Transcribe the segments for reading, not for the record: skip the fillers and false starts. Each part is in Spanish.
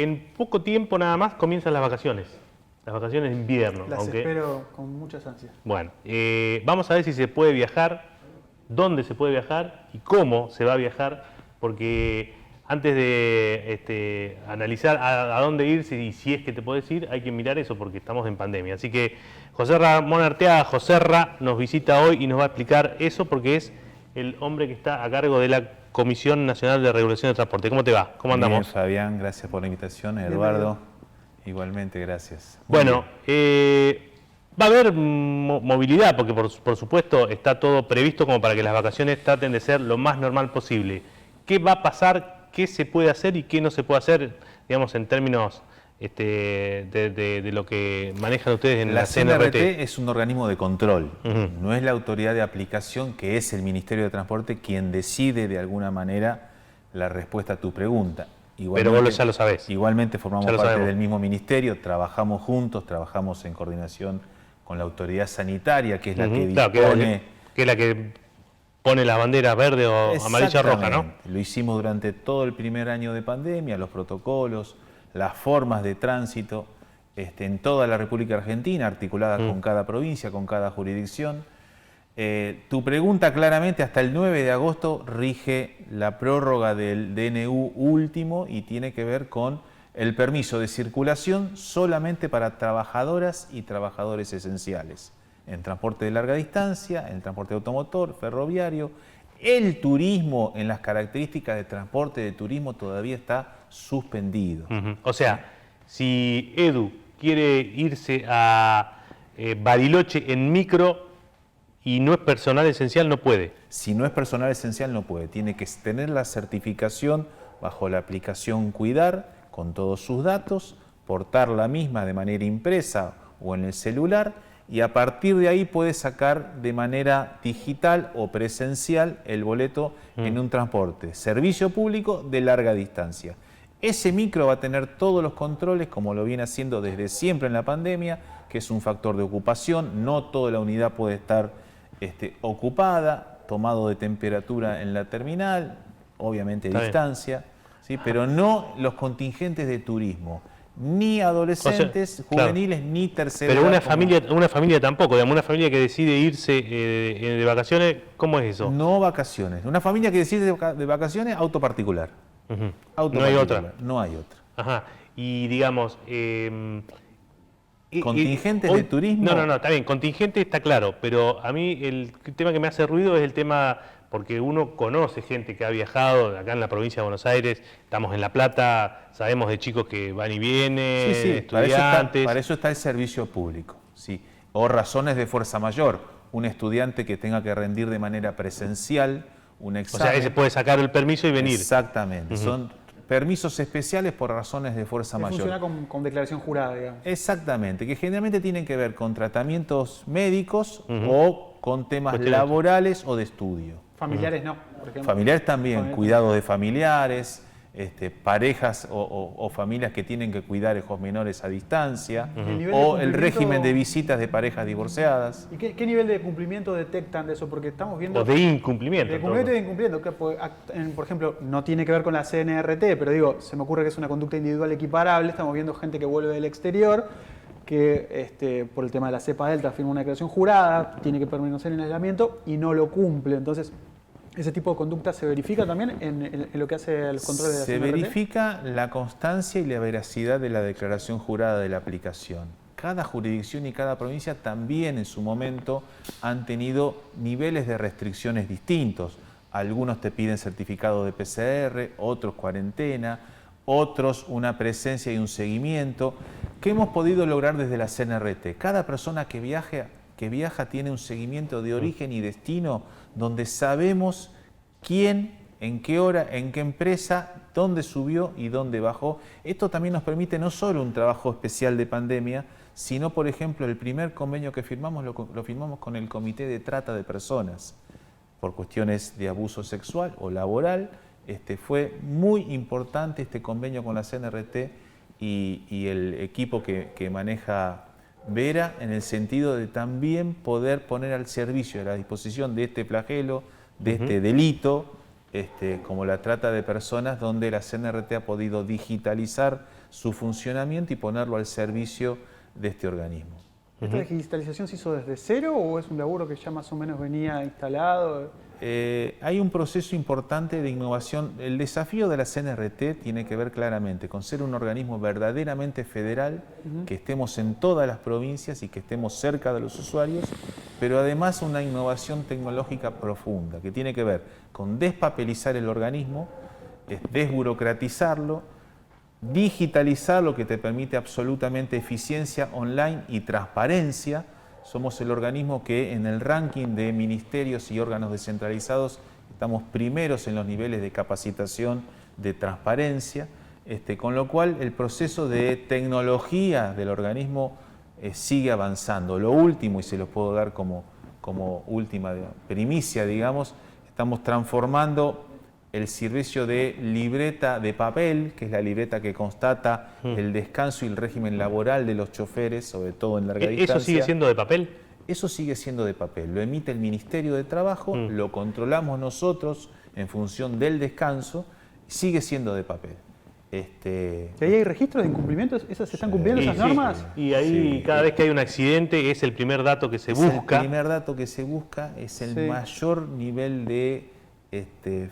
en poco tiempo nada más comienzan las vacaciones de invierno. Las espero con muchas ansias. Bueno, vamos a ver si se puede viajar, dónde se puede viajar y cómo se va a viajar, porque antes de analizar a dónde ir y si es que te podés ir, hay que mirar eso porque estamos en pandemia. Así que José Ramón Arteaga, Joserra, nos visita hoy y nos va a explicar eso porque es el hombre que está a cargo de la Comisión Nacional de Regulación de Transporte. ¿Cómo te va? ¿Cómo andamos? Bien, Fabián, gracias por la invitación. Eduardo, igualmente, gracias. Bueno, va a haber movilidad porque por supuesto está todo previsto como para que las vacaciones traten de ser lo más normal posible. ¿Qué va a pasar? ¿Qué se puede hacer y qué no se puede hacer, digamos, en términos de lo que manejan ustedes en la CNRT? Es un organismo de control, no es la autoridad de aplicación, que es el Ministerio de Transporte quien decide de alguna manera la respuesta a tu pregunta. Pero vos ya lo sabés. Igualmente formamos parte del mismo ministerio, trabajamos juntos, trabajamos en coordinación con la autoridad sanitaria, que es la que dispone... que es la que pone las banderas verde o amarilla roja, ¿no? Lo hicimos durante todo el primer año de pandemia, los protocolos, las formas de tránsito en toda la República Argentina, articuladas con cada provincia, con cada jurisdicción. Tu pregunta claramente, hasta el 9 de agosto rige la prórroga del DNU último y tiene que ver con el permiso de circulación solamente para trabajadoras y trabajadores esenciales. En transporte de larga distancia, en transporte automotor, ferroviario. El turismo, en las características de transporte de turismo, todavía está suspendido. O sea, si Edu quiere irse a Bariloche en micro y no es personal esencial, no puede. Si no es personal esencial, no puede. Tiene que tener la certificación bajo la aplicación Cuidar, con todos sus datos, portar la misma de manera impresa o en el celular, y a partir de ahí puede sacar de manera digital o presencial el boleto en un transporte, servicio público de larga distancia. Ese micro va a tener todos los controles, como lo viene haciendo desde siempre en la pandemia, que es un factor de ocupación. No toda la unidad puede estar ocupada, tomado de temperatura en la terminal, obviamente distancia, ¿sí? Pero no los contingentes de turismo. Ni adolescentes, juveniles, ni tercera edad. Pero una familia tampoco, digamos, una familia que decide irse de vacaciones, ¿cómo es eso? No vacaciones. Una familia que decide de vacaciones, auto particular. No hay otra. No hay otra. Ajá. Y digamos... ¿Contingentes de turismo? No, está bien, contingente está claro, pero a mí el tema que me hace ruido es el tema... porque uno conoce gente que ha viajado acá en la provincia de Buenos Aires, estamos en La Plata, sabemos de chicos que van y vienen, estudiantes... Para eso está el servicio público, sí. O razones de fuerza mayor, un estudiante que tenga que rendir de manera presencial un examen. O sea, ese puede sacar el permiso y venir. Exactamente, son permisos especiales por razones de fuerza mayor. Funciona con declaración jurada, digamos. Exactamente, que generalmente tienen que ver con tratamientos médicos o con temas laborales o de estudio. Familiares no, por ejemplo. Familiares también, cuidado de familiares, parejas o familias que tienen que cuidar hijos menores a distancia, o el régimen de visitas de parejas divorciadas. ¿Y qué nivel de cumplimiento detectan de eso? Porque estamos viendo... O de incumplimiento. De cumplimiento y de incumplimiento. Que, por ejemplo, no tiene que ver con la CNRT, pero digo, se me ocurre que es una conducta individual equiparable. Estamos viendo gente que vuelve del exterior, que por el tema de la cepa delta firma una declaración jurada, tiene que permanecer en aislamiento y no lo cumple. Entonces, ¿ese tipo de conducta se verifica también en lo que hace el control de la CNRT? Se verifica la constancia y la veracidad de la declaración jurada de la aplicación. Cada jurisdicción y cada provincia también en su momento han tenido niveles de restricciones distintos. Algunos te piden certificado de PCR, otros cuarentena, otros una presencia y un seguimiento. ¿Qué hemos podido lograr desde la CNRT? Cada persona que viaja tiene un seguimiento de origen y destino donde sabemos quién, en qué hora, en qué empresa, dónde subió y dónde bajó. Esto también nos permite no solo un trabajo especial de pandemia, sino, por ejemplo, el primer convenio que firmamos lo firmamos con el Comité de Trata de Personas por cuestiones de abuso sexual o laboral. Fue muy importante este convenio con la CNRT y el equipo que maneja Vera, en el sentido de también poder poner al servicio, a la disposición de este flagelo, de este delito, como la trata de personas, donde la CNRT ha podido digitalizar su funcionamiento y ponerlo al servicio de este organismo. ¿Esta digitalización se hizo desde cero o es un laburo que ya más o menos venía instalado? Hay un proceso importante de innovación. El desafío de la CNRT tiene que ver claramente con ser un organismo verdaderamente federal, que estemos en todas las provincias y que estemos cerca de los usuarios, pero además una innovación tecnológica profunda, que tiene que ver con despapelizar el organismo, desburocratizarlo, digitalizar, lo que te permite absolutamente eficiencia online y transparencia. Somos el organismo que en el ranking de ministerios y órganos descentralizados estamos primeros en los niveles de capacitación de transparencia, con lo cual el proceso de tecnología del organismo sigue avanzando. Lo último, y se los puedo dar como última primicia, digamos, estamos transformando el servicio de libreta de papel, que es la libreta que constata el descanso y el régimen laboral de los choferes, sobre todo en larga distancia. ¿Eso sigue siendo de papel? Eso sigue siendo de papel. Lo emite el Ministerio de Trabajo, lo controlamos nosotros en función del descanso, sigue siendo de papel. ¿Y ahí hay registros de incumplimiento? ¿Se están cumpliendo esas normas? Y ahí cada vez que hay un accidente es el primer dato que se busca. El primer dato que se busca, es el mayor nivel de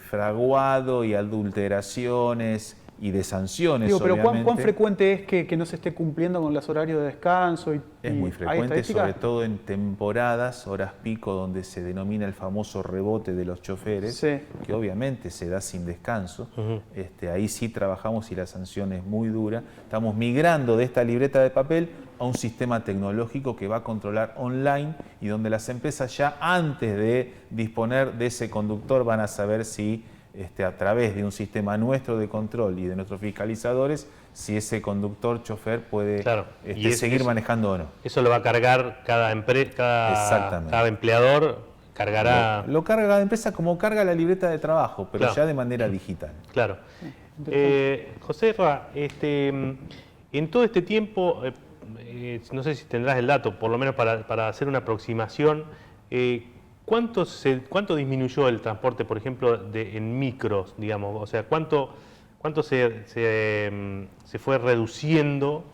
fraguado y adulteraciones y de sanciones. Pero obviamente. ¿cuán frecuente es que no se esté cumpliendo con los horarios de descanso? Es muy frecuente, sobre todo en temporadas, horas pico, donde se denomina el famoso rebote de los choferes, que obviamente se da sin descanso. Ahí sí trabajamos y la sanción es muy dura. Estamos migrando de esta libreta de papel a un sistema tecnológico que va a controlar online y donde las empresas ya antes de disponer de ese conductor van a saber si a través de un sistema nuestro de control y de nuestros fiscalizadores, si ese conductor, chofer puede seguir manejando o no. Eso lo va a cargar cada empresa, cada empleador cargará... Lo carga cada empresa como carga la libreta de trabajo, pero ya de manera digital. Claro. José Ra, en todo este tiempo, no sé si tendrás el dato, por lo menos para hacer una aproximación, ¿cuánto disminuyó el transporte, por ejemplo, en micros, digamos? O sea, ¿cuánto se fue reduciendo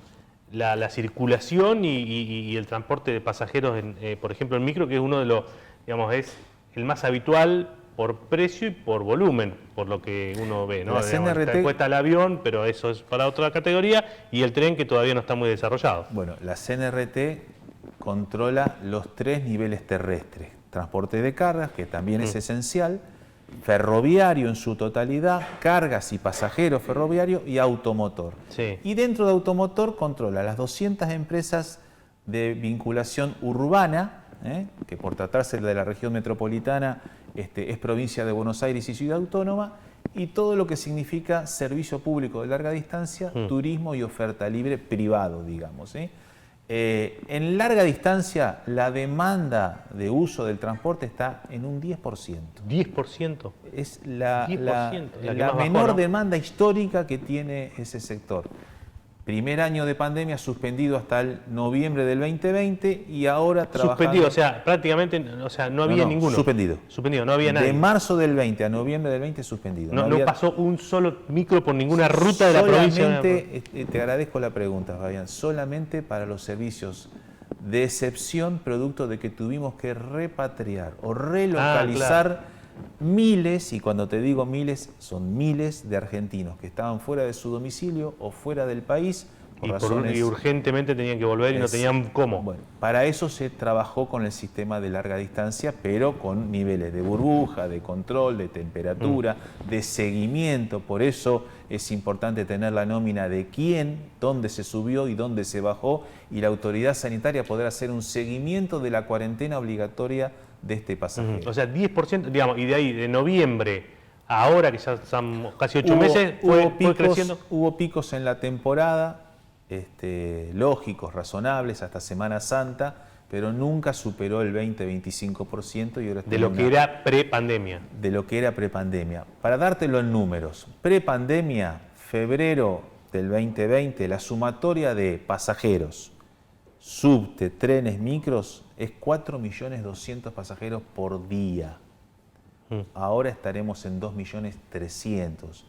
la circulación y el transporte de pasajeros, por ejemplo, en micro, que es uno de los, digamos, es el más habitual por precio y por volumen, por lo que uno ve, ¿no? La CNRT... cuesta el avión, pero eso es para otra categoría, y el tren, que todavía no está muy desarrollado. Bueno, la CNRT controla los 3 niveles terrestres: transporte de cargas, que también es esencial, ferroviario en su totalidad, cargas y pasajeros ferroviarios, y automotor. Y dentro de automotor controla las 200 empresas de vinculación urbana, que por tratarse de la región metropolitana es provincia de Buenos Aires y ciudad autónoma, y todo lo que significa servicio público de larga distancia, turismo y oferta libre privado, digamos. En larga distancia, la demanda de uso del transporte está en un 10%. ¿10%? Es la menor bajó, ¿no? demanda histórica que tiene ese sector. Primer año de pandemia suspendido hasta el noviembre del 2020 y ahora trabajando... Suspendido, o sea, prácticamente, no había ninguno. Suspendido, no había nadie. De marzo del 20 a noviembre del 20 suspendido. No pasó un solo micro por ninguna ruta de la provincia. Solamente, te agradezco la pregunta, Fabián, solamente para los servicios de excepción, producto de que tuvimos que repatriar o relocalizar miles, y cuando te digo miles, son miles de argentinos que estaban fuera de su domicilio o fuera del país. Y urgentemente tenían que volver y no tenían cómo. Bueno, para eso se trabajó con el sistema de larga distancia, pero con niveles de burbuja, de control, de temperatura, de seguimiento. Por eso es importante tener la nómina de quién, dónde se subió y dónde se bajó, y la autoridad sanitaria poder hacer un seguimiento de la cuarentena obligatoria de este pasajero. O sea, 10%, digamos, y de ahí, de noviembre a ahora, que ya estamos casi 8 meses, fue creciendo. Hubo picos en la temporada, lógicos, razonables, hasta Semana Santa, pero nunca superó el 20-25%. Y ahora de lo que era prepandemia. De lo que era prepandemia. Para dártelo en números, prepandemia, febrero del 2020, la sumatoria de pasajeros, subte, trenes, micros, es 4.200.000 pasajeros por día. Ahora estaremos en 2.300.000.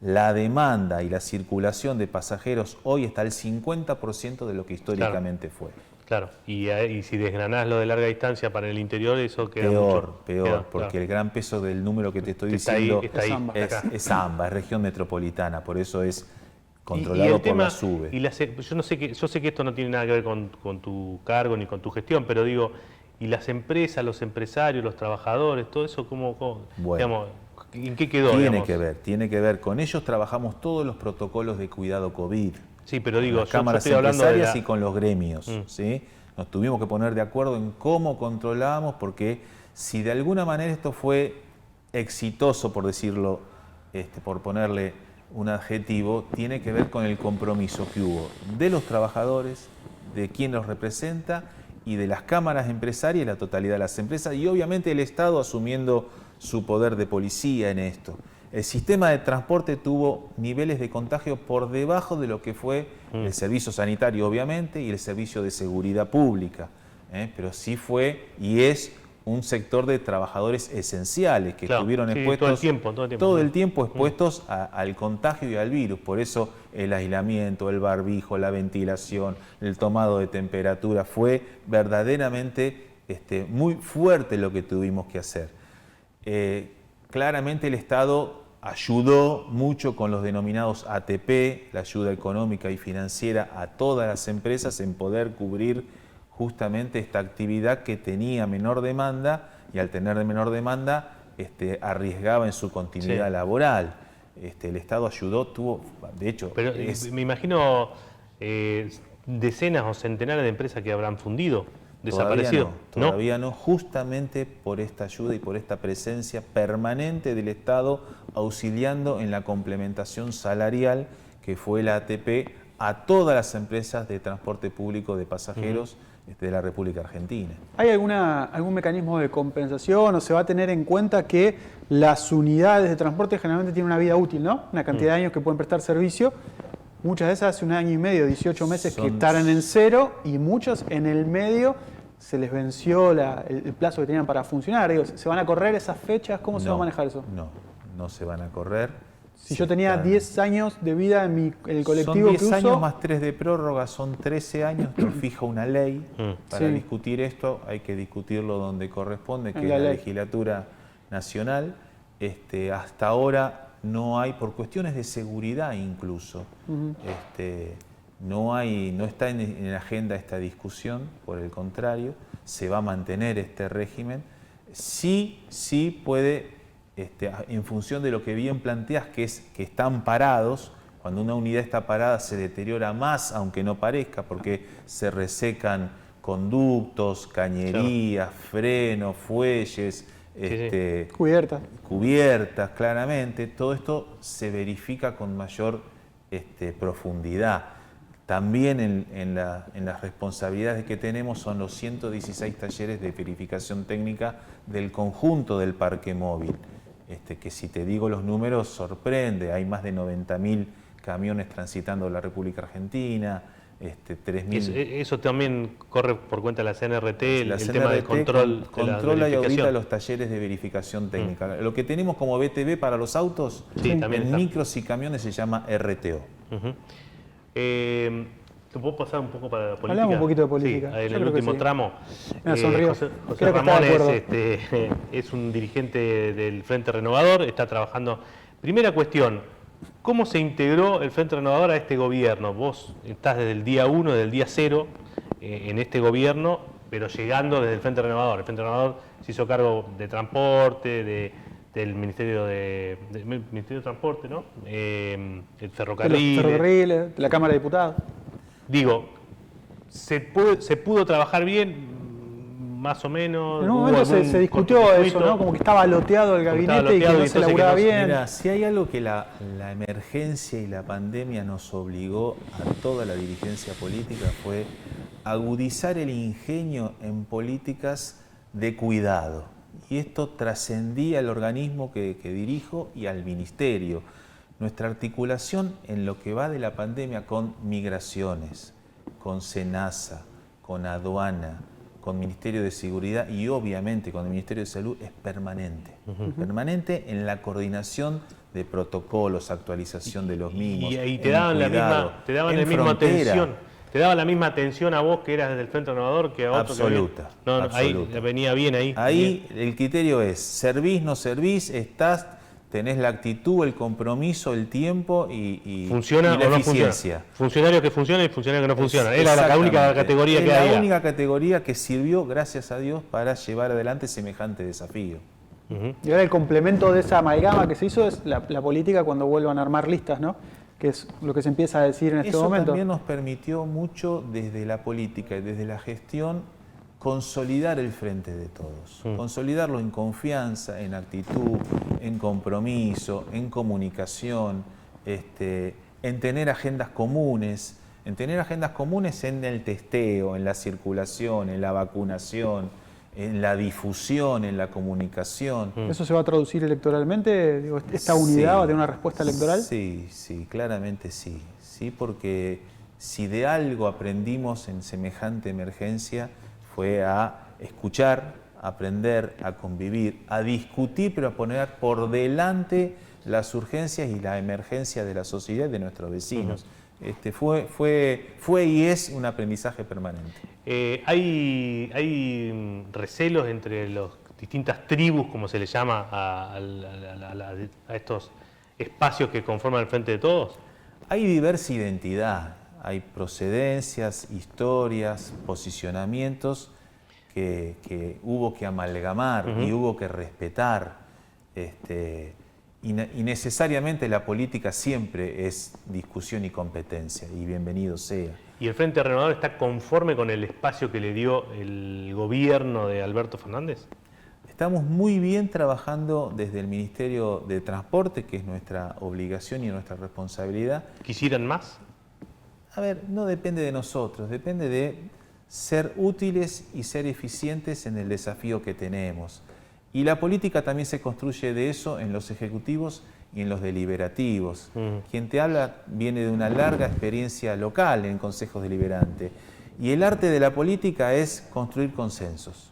la demanda y la circulación de pasajeros hoy está al 50% de lo que históricamente fue. Claro, y si desgranás lo de larga distancia para el interior, eso queda Peor, porque el gran peso del número que te estoy diciendo es AMBA, es región metropolitana, por eso es controlado por la SUBE. Yo sé que esto no tiene nada que ver con tu cargo ni con tu gestión, pero digo, y las empresas, los empresarios, los trabajadores, todo eso, digamos, ¿en qué quedó? Tiene que ver. Con ellos trabajamos todos los protocolos de cuidado COVID. Sí, pero digo, las cámaras empresarias y con los gremios, ¿sí? Nos tuvimos que poner de acuerdo en cómo controlamos, porque si de alguna manera esto fue exitoso, por decirlo, por ponerle un adjetivo, tiene que ver con el compromiso que hubo de los trabajadores, de quien los representa y de las cámaras empresarias y la totalidad de las empresas, y obviamente el Estado asumiendo su poder de policía en esto. El sistema de transporte tuvo niveles de contagio por debajo de lo que fue el servicio sanitario, obviamente, y el servicio de seguridad pública. Pero sí fue y es un sector de trabajadores esenciales que estuvieron expuestos todo el tiempo expuestos al contagio y al virus. Por eso el aislamiento, el barbijo, la ventilación, el tomado de temperatura, fue verdaderamente muy fuerte lo que tuvimos que hacer. Claramente el Estado ayudó mucho con los denominados ATP, la ayuda económica y financiera a todas las empresas en poder cubrir justamente esta actividad que tenía menor demanda, y al tener menor demanda arriesgaba en su continuidad laboral. El Estado ayudó, de hecho... Pero me imagino decenas o centenares de empresas que habrán fundido, desaparecido. Todavía no, justamente por esta ayuda y por esta presencia permanente del Estado auxiliando en la complementación salarial que fue la ATP a todas las empresas de transporte público de pasajeros de la República Argentina. ¿Hay algún mecanismo de compensación o se va a tener en cuenta que las unidades de transporte generalmente tienen una vida útil, ¿no? Una cantidad de años que pueden prestar servicio? Muchas de esas hace 1 año y medio, 18 meses que estarán en cero, y muchos en el medio se les venció el plazo que tenían para funcionar. Digo, ¿se van a correr esas fechas? ¿Cómo se va a manejar eso? No se van a correr. Si yo tenía 10 años de vida en el colectivo que uso... Son 10 años más 3 de prórroga, son 13 años, lo fija una ley. Para discutir esto hay que discutirlo donde corresponde, que es la legislatura nacional. Hasta ahora no hay, por cuestiones de seguridad incluso, no está en la agenda esta discusión, por el contrario, se va a mantener este régimen. Sí puede... en función de lo que bien planteas, que es que están parados, cuando una unidad está parada se deteriora más, aunque no parezca, porque se resecan conductos, cañerías, frenos, fuelles, cubiertas, claramente. Todo esto se verifica con mayor profundidad. También en las responsabilidades que tenemos son los 116 talleres de verificación técnica del conjunto del parque móvil. Que si te digo los números sorprende, hay más de 90.000 camiones transitando la República Argentina, 3.000... Eso también corre por cuenta de la CNRT, el tema del control controla y audita los talleres de verificación técnica. Lo que tenemos como BTV para los autos, en micros y camiones se llama RTO. ¿Te puedo pasar un poco para la política? Hablamos un poquito de política. Sí, en el último tramo. José Ramón es un dirigente del Frente Renovador, está trabajando. Primera cuestión, ¿cómo se integró el Frente Renovador a este gobierno? Vos estás desde el día 1, desde el día 0 en este gobierno, pero llegando desde el Frente Renovador. El Frente Renovador se hizo cargo de transporte, del Ministerio de Transporte, ¿no? El ferrocarril. De los ferrocarriles, de la Cámara de Diputados. Digo, ¿se pudo trabajar bien? Más o menos. En un momento se discutió eso, ¿no? Como que estaba loteado el gabinete y que no se laburaba bien. Mira, si hay algo que la emergencia y la pandemia nos obligó a toda la dirigencia política fue agudizar el ingenio en políticas de cuidado. Y esto trascendía el organismo que dirijo y al ministerio. Nuestra articulación en lo que va de la pandemia con migraciones, con SENASA, con aduana, con Ministerio de Seguridad y obviamente con el Ministerio de Salud es permanente. Permanente en la coordinación de protocolos, actualización de los mismos. Y te daban la misma atención. Te daban la misma atención a vos que eras del Frente Renovador que a otro. Absoluta. Que absoluta. Ahí venía bien ahí. Ahí el criterio es, servís, no servís, tenés la actitud, el compromiso, el tiempo y ¿Funciona y la o no eficiencia. funciona? Funcionario que funciona y funcionario que no funciona. Era la única categoría que había. La única categoría que sirvió, gracias a Dios, para llevar adelante semejante desafío. Y ahora el complemento de esa amalgama que se hizo es la política cuando vuelvan a armar listas, ¿no? Que es lo que se empieza a decir en este Eso momento. también nos permitió mucho desde la política y desde la gestión consolidar el Frente de Todos, consolidarlo en confianza, en actitud, en compromiso, en comunicación, en tener agendas comunes, en el testeo, en la circulación, en la vacunación, en la difusión, en la comunicación. ¿Eso se va a traducir electoralmente? Digo, ¿esta unidad va a tener una respuesta electoral? Sí, claramente sí. Sí, porque si de algo aprendimos en semejante emergencia fue a escuchar, a aprender, a convivir, a discutir, pero a poner por delante las urgencias y la emergencia de la sociedad y de nuestros vecinos. Fue y es un aprendizaje permanente. Hay recelos entre las distintas tribus, como se le llama, a estos espacios que conforman el Frente de Todos. Hay diversa identidad, hay procedencias, historias, posicionamientos que hubo que amalgamar y hubo que respetar. Y necesariamente la política siempre es discusión y competencia, y bienvenido sea. ¿Y el Frente Renovador está conforme con el espacio que le dio el gobierno de Alberto Fernández? Estamos muy bien trabajando desde el Ministerio de Transporte, que es nuestra obligación y nuestra responsabilidad. ¿Quisieran más? A ver, no depende de nosotros, depende de ser útiles y ser eficientes en el desafío que tenemos. Y la política también se construye de eso en los ejecutivos y en los deliberativos. Quien te habla viene de una larga experiencia local en consejos deliberantes. Y el arte de la política es construir consensos,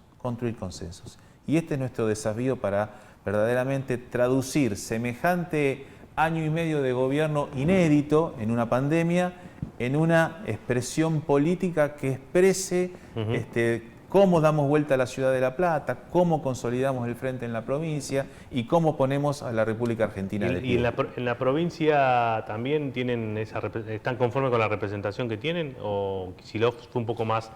Y este es nuestro desafío para verdaderamente traducir semejante año y medio de gobierno inédito en una pandemia en una expresión política que exprese cómo damos vuelta a la ciudad de La Plata, cómo consolidamos el frente en la provincia y cómo ponemos a la República Argentina de pie. ¿Y en la provincia también están conformes con la representación que tienen? ¿O Kicillof fue un poco más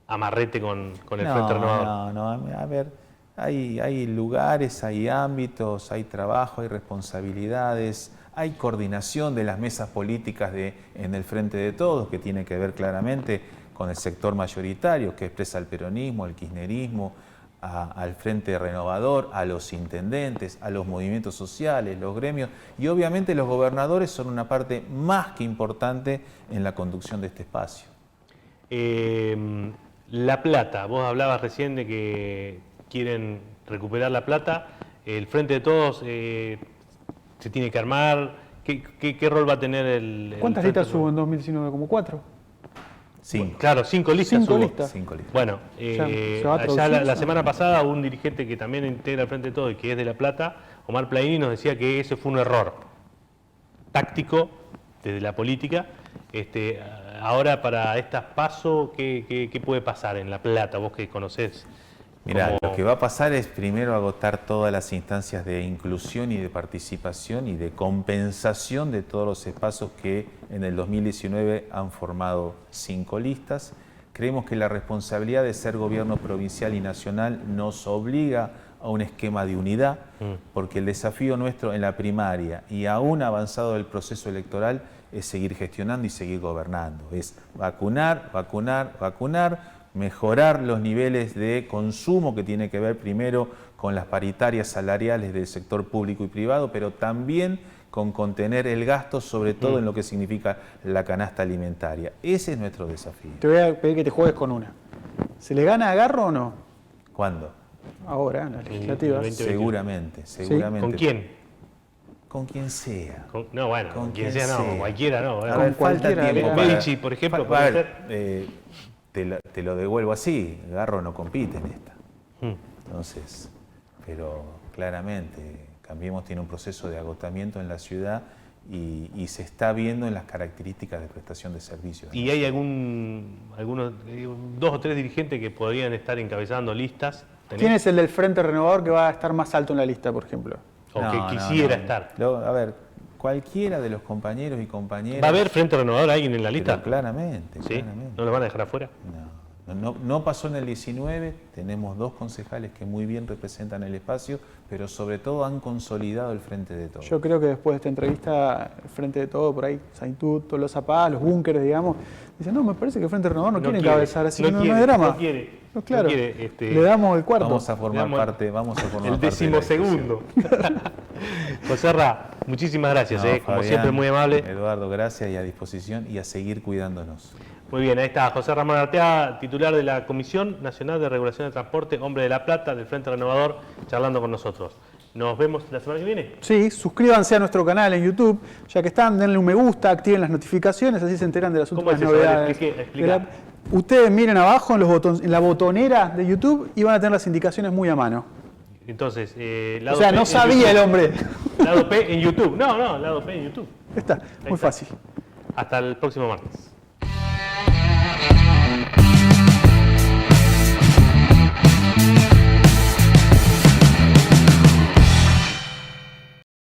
amarrete con el Frente Renovador? No, a ver, hay lugares, hay ámbitos, hay trabajo, hay responsabilidades, hay coordinación de las mesas políticas en el Frente de Todos, que tiene que ver claramente con el sector mayoritario que expresa el peronismo, el kirchnerismo, al Frente Renovador, a los intendentes, a los movimientos sociales, los gremios, y obviamente los gobernadores son una parte más que importante en la conducción de este espacio. La Plata, vos hablabas recién de que quieren recuperar La Plata, el Frente de Todos se tiene que armar, ¿qué rol va a tener el ¿Cuántas Frente listas hubo en 2019? ¿Como 4? 5. Claro, 5 listas. 5 hubo. listas. 5 listas. Bueno, ya la semana pasada un dirigente que también integra el Frente de Todos y que es de La Plata, Omar Plaini, nos decía que ese fue un error táctico desde la política. Ahora para estas PASO, ¿qué puede pasar en La Plata? Vos que conocés. Mirá, lo que va a pasar es primero agotar todas las instancias de inclusión y de participación y de compensación de todos los espacios que en el 2019 han formado 5 listas. Creemos que la responsabilidad de ser gobierno provincial y nacional nos obliga a un esquema de unidad, porque el desafío nuestro en la primaria y aún avanzado el proceso electoral es seguir gestionando y seguir gobernando. Es vacunar, mejorar los niveles de consumo que tiene que ver primero con las paritarias salariales del sector público y privado, pero también con contener el gasto, sobre todo en lo que significa la canasta alimentaria. Ese es nuestro desafío. Te voy a pedir que te juegues con una. ¿Se le gana a Garro o no? ¿Cuándo? Ahora, en las legislativas. Seguramente. ¿Con quién? Con quien sea. No, bueno, con quien sea, no, cualquiera no. A ver, falta tiempo. Medici, por ejemplo, puede ser. Te lo devuelvo así, Garro no compite en esta. Entonces, pero claramente Cambiemos tiene un proceso de agotamiento en la ciudad y se está viendo en las características de prestación de servicios. ¿Y hay algunos, 2 o 3 dirigentes que podrían estar encabezando listas? ¿Quién es el del Frente Renovador que va a estar más alto en la lista, por ejemplo? O No, que no, quisiera no. estar. A ver, cualquiera de los compañeros y compañeras... ¿Va a haber Frente Renovador alguien en la lista? Pero claramente, ¿Sí? claramente. ¿No lo van a dejar afuera? No pasó en el 19, tenemos 2 concejales que muy bien representan el espacio, pero sobre todo han consolidado el Frente de Todos. Yo creo que después de esta entrevista, el Frente de Todo, por ahí, Saintú, los APA, los búnkeres, digamos, dicen, no, me parece que el Frente Renovador no quiere encabezar, así que no hay drama. No quiere. No, claro, no quiere, le damos el cuarto. Vamos a formar parte el de la 12º. Joserra, muchísimas gracias, No, como Fabián, siempre muy amable. Eduardo, gracias y a disposición y a seguir cuidándonos. Muy bien, ahí está José Ramón Artea, titular de la Comisión Nacional de Regulación de Transporte, hombre de La Plata, del Frente Renovador, charlando con nosotros. Nos vemos la semana que viene. Sí, suscríbanse a nuestro canal en YouTube, ya que están, denle un me gusta, activen las notificaciones, así se enteran de las ¿Cómo últimas es eso? A ver, novedades. explica. Ustedes miren abajo en la botonera de YouTube y van a tener las indicaciones muy a mano. Entonces, O lado sea, P no en sabía YouTube. el hombre. Lado P en YouTube. No, lado P en YouTube. Está, muy está. fácil. Hasta el próximo martes.